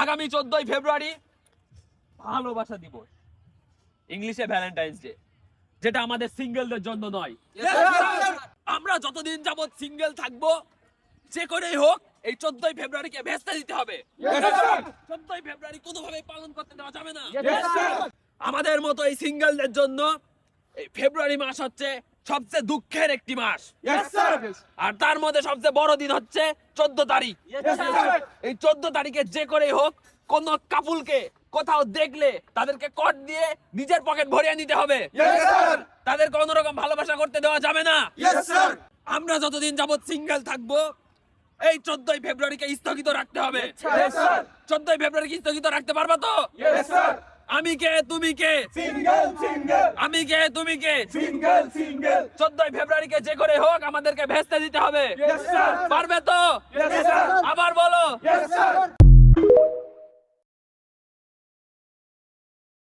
আগামী 14ই ফেব্রুয়ারি ভালোবাসা দিবস, ইংলিশে ভ্যালেন্টাইন্স ডে, যেটা আমাদের সিঙ্গেলদের জন্য নয়। আমরা যতদিন যাবত সিঙ্গেল থাকবো, যে করেই হোক এই 14ই ফেব্রুয়ারিকে ভেস্তে দিতে হবে। 14ই ফেব্রুয়ারি কোনোভাবে পালন করতে দেওয়া যাবে না। আমাদের মতো এই সিঙ্গেলদের জন্য এই ফেব্রুয়ারি মাস হচ্ছে সবচেয়ে দুঃখের একটি মাস। আর তার মধ্যে সবচেয়ে বড় দিন হচ্ছে 14 তারিখ। এই 14 তারিখে যে করেই হোক কোন কাপুলকে কোথাও দেখলে তাদেরকে কট দিয়ে নিজের পকেট ভরিয়ে নিতে হবে। তাদের কোন রকম ভালোবাসা করতে দেওয়া যাবে না। আমরা যতদিন যাবত সিঙ্গেল থাকবো, এই 14ই ফেব্রুয়ারিকে স্থগিত রাখতে হবে। 14ই ফেব্রুয়ারিকে স্থগিত রাখতে পারবা তো? আমি কে তুমি কে? আমি কে তুমি কে? 14ই ফেব্রুয়ারিকে যে করে হোক আমাদেরকে ভেস্তে দিতে হবে। পারবে তো? আবার বলো।